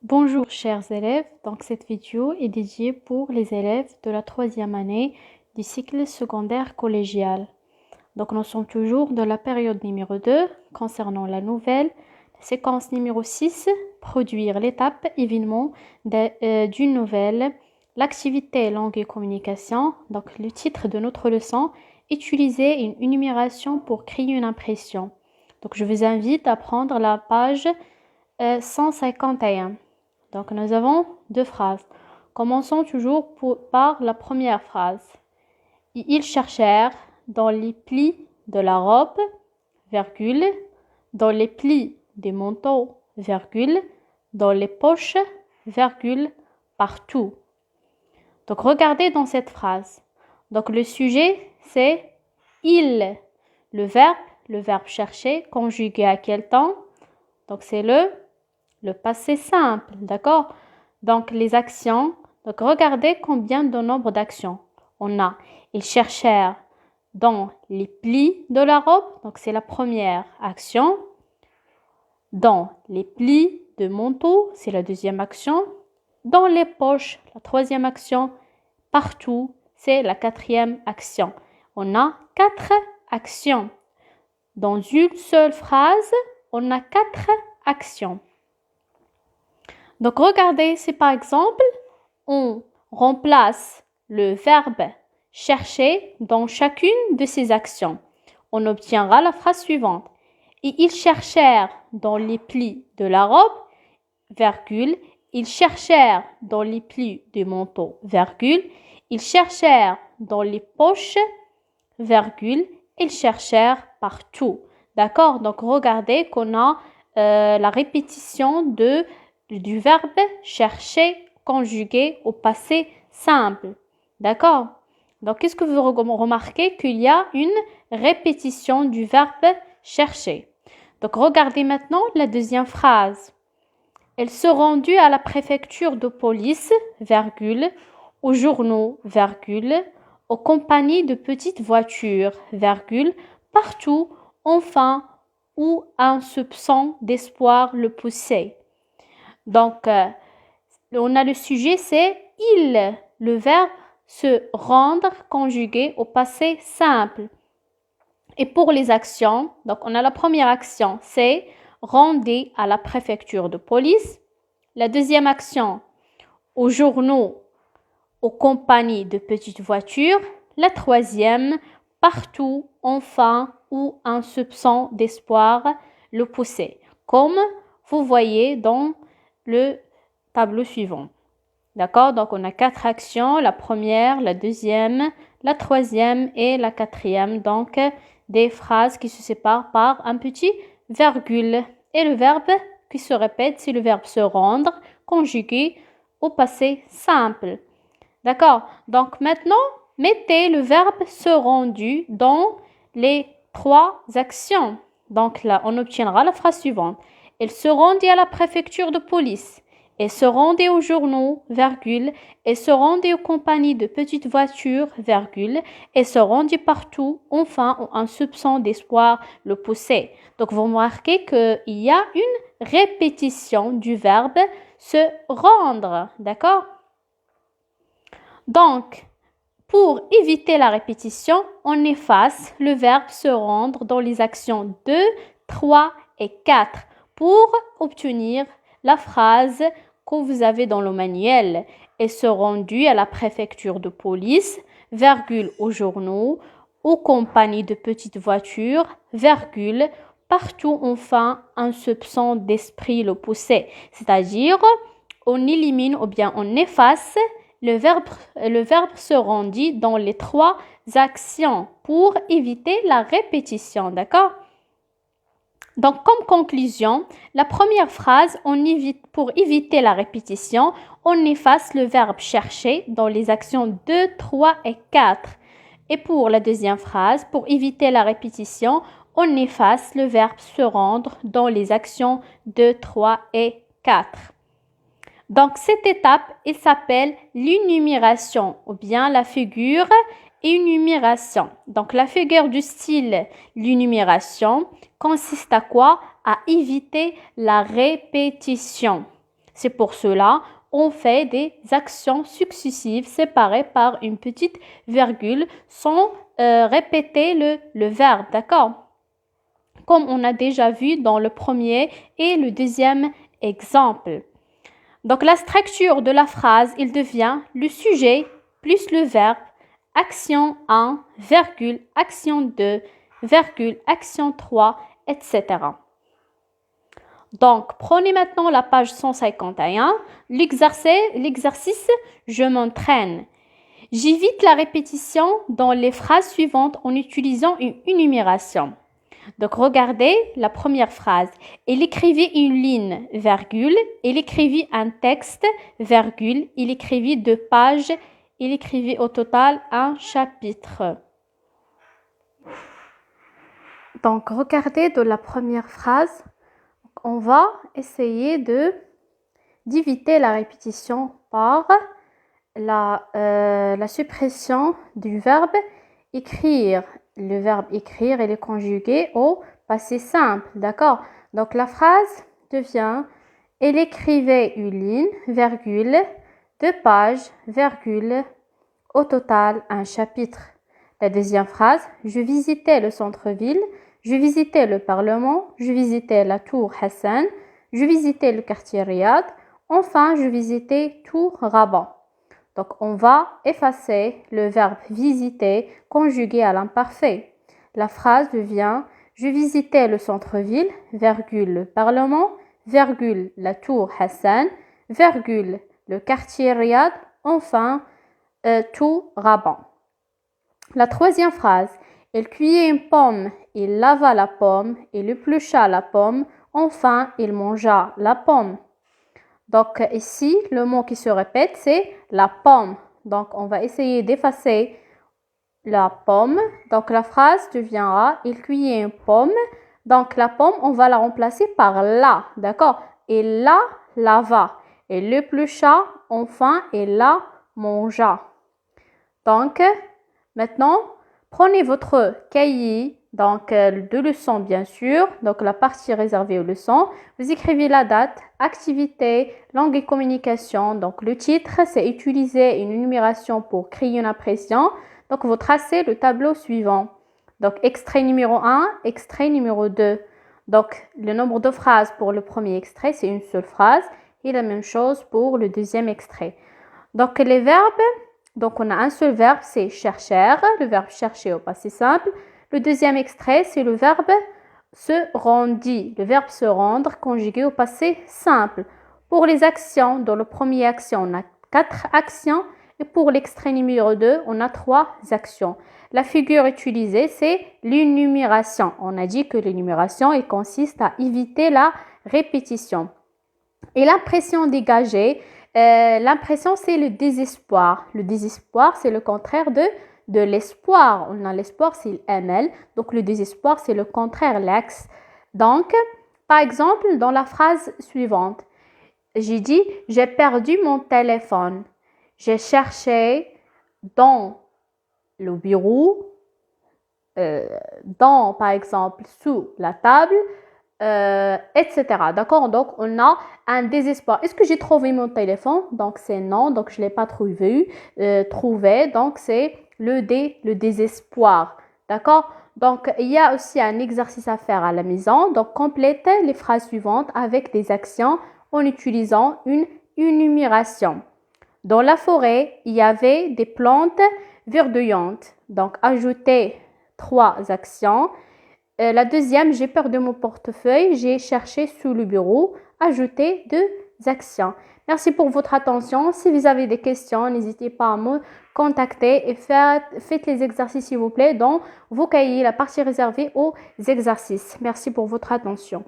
Bonjour chers élèves, donc cette vidéo est dédiée pour les élèves de la troisième année du cycle secondaire collégial. Donc nous sommes toujours dans la période numéro 2 concernant la nouvelle, la séquence numéro 6, produire l'étape événement d'une nouvelle, l'activité langue et communication. Donc le titre de notre leçon, utiliser une énumération pour créer une impression. Donc je vous invite à prendre la page 151. Donc, nous avons deux phrases. Commençons toujours par la première phrase. Ils cherchèrent dans les plis de la robe, virgule, dans les plis des manteaux, virgule, dans les poches, virgule, partout. Donc, regardez dans cette phrase. Donc, le sujet, c'est il. Le verbe chercher, conjugué à quel temps? Donc, c'est le passé simple, d'accord? Donc, les actions. Donc, regardez combien de nombre d'actions on a. Ils cherchèrent dans les plis de la robe. Donc, c'est la première action. Dans les plis de manteau, c'est la deuxième action. Dans les poches, la troisième action. Partout, c'est la quatrième action. On a 4 actions. Dans une seule phrase, on a 4 actions. Donc, regardez, si par exemple, on remplace le verbe chercher dans chacune de ces actions, on obtiendra la phrase suivante. Et ils cherchèrent dans les plis de la robe, virgule, ils cherchèrent dans les plis du manteau, virgule, ils cherchèrent dans les poches, virgule, ils cherchèrent partout. D'accord? Donc, regardez qu'on a la répétition du verbe chercher conjugué au passé simple. D'accord? Donc, qu'est-ce que vous remarquez? Qu'il y a une répétition du verbe chercher. Donc, regardez maintenant la deuxième phrase. Elle se rendit à la préfecture de police, virgule, aux journaux, virgule, aux compagnies de petites voitures, virgule, partout, enfin, où un soupçon d'espoir le poussait. Donc, on a le sujet, c'est il, le verbe se rendre conjugué au passé simple. Et pour les actions, donc on a la première action, c'est rendez à la préfecture de police. La deuxième action, aux journaux, aux compagnies de petites voitures. La troisième, partout, enfin, où un soupçon d'espoir le poussait. Comme vous voyez dans le tableau suivant. D'accord? Donc, on a 4 actions. La première, la deuxième, la troisième et la quatrième. Donc, des phrases qui se séparent par un petit virgule. Et le verbe qui se répète, c'est le verbe se rendre, conjugué au passé simple. D'accord? Donc, maintenant, mettez le verbe se rendu dans les 3 actions. Donc, là, on obtiendra la phrase suivante. Elle se rendit à la préfecture de police. Elle se rendait aux journaux, virgule. Elle se rendait aux compagnies de petites voitures, virgule. Elle se rendit partout, enfin, où un soupçon d'espoir le poussait. Donc, vous remarquez qu'il y a une répétition du verbe se rendre. D'accord? Donc, pour éviter la répétition, on efface le verbe se rendre dans les actions 2, 3 et 4 pour obtenir la phrase que vous avez dans le manuel. Elle se rendit à la préfecture de police, virgule, aux journaux, aux compagnies de petites voitures, virgule, partout enfin un soupçon d'esprit le poussait. C'est-à-dire, on élimine ou bien on efface le verbe se rendit dans les 3 actions pour éviter la répétition, d'accord? Donc, comme conclusion, la première phrase, pour éviter la répétition, on efface le verbe chercher dans les actions 2, 3 et 4. Et pour la deuxième phrase, pour éviter la répétition, on efface le verbe se rendre dans les actions 2, 3 et 4. Donc, cette étape, elle s'appelle l'énumération ou bien la figure énumération. Donc, la figure du style l'énumération consiste à quoi? À éviter la répétition. C'est pour cela on fait des actions successives séparées par une petite virgule sans répéter le verbe, d'accord? Comme on a déjà vu dans le premier et le deuxième exemple. Donc la structure de la phrase, il devient le sujet plus le verbe, action 1, virgule, action 2, virgule, action 3, etc. Donc, prenez maintenant la page 151. L'exercice, je m'entraîne. J'évite la répétition dans les phrases suivantes en utilisant une énumération. Donc, regardez la première phrase. Il écrivit une ligne, virgule. Il écrivit un texte, virgule. Il écrivit 2 pages. Il écrivit au total un chapitre. Donc, regardez de la première phrase. On va essayer d'éviter la répétition par la suppression du verbe écrire. Le verbe écrire, il est conjugué au passé simple, d'accord? Donc la phrase devient « Elle écrivait une ligne, virgule, 2 pages, virgule, au total un chapitre ». La deuxième phrase « Je visitais le centre-ville, je visitais le Parlement, je visitais la tour Hassan, je visitais le quartier Riyad, enfin je visitais Tour Rabat ». Donc, on va effacer le verbe visiter conjugué à l'imparfait. La phrase devient « Je visitais le centre-ville, virgule, le Parlement, virgule, la tour Hassan, virgule, le quartier Riyad, enfin, tout Rabat ». La troisième phrase « Il cueillit une pomme, il lava la pomme, il éplucha la pomme, enfin, il mangea la pomme ». Donc ici, le mot qui se répète, c'est la pomme. Donc on va essayer d'effacer la pomme. Donc la phrase deviendra, il cueillit une pomme. Donc la pomme, on va la remplacer par la, d'accord? Et la lava. Et l'éplucha, enfin, et la mangea. Donc maintenant, prenez votre cahier. Donc, 2 leçons, bien sûr. Donc, la partie réservée aux leçons. Vous écrivez la date, activité, langue et communication. Donc, le titre, c'est utiliser une énumération pour créer une impression. Donc, vous tracez le tableau suivant. Donc, extrait numéro 1, extrait numéro 2. Donc, le nombre de phrases pour le premier extrait, c'est une seule phrase. Et la même chose pour le deuxième extrait. Donc, les verbes, donc on a un seul verbe, c'est chercher. Le verbe chercher au passé simple. Le deuxième extrait, c'est le verbe se rendit. Le verbe se rendre conjugué au passé simple. Pour les actions, dans le premier action, on a 4 actions. Et pour l'extrait numéro 2, on a 3 actions. La figure utilisée, c'est l'énumération. On a dit que l'énumération, elle consiste à éviter la répétition. Et l'impression dégagée, l'impression, c'est le désespoir. Le désespoir, c'est le contraire de l'espoir. On a l'espoir, c'est l'ML. Donc, le désespoir, c'est le contraire, l'ex. Donc, par exemple, dans la phrase suivante, j'ai dit « J'ai perdu mon téléphone. J'ai cherché dans le bureau, par exemple, sous la table, etc. D'accord? Donc, on a un désespoir. Est-ce que j'ai trouvé mon téléphone? Donc, c'est non. Donc, je ne l'ai pas trouvé. Donc, c'est le désespoir. D'accord? Donc, il y a aussi un exercice à faire à la maison. Donc, complétez les phrases suivantes avec des actions en utilisant une énumération. Dans la forêt, il y avait des plantes verdoyantes. Donc, ajoutez 3 actions. La deuxième, j'ai perdu mon portefeuille, j'ai cherché sous le bureau, ajouter 2 actions. Merci pour votre attention. Si vous avez des questions, n'hésitez pas à me contacter et faites les exercices s'il vous plaît dans vos cahiers, la partie réservée aux exercices. Merci pour votre attention.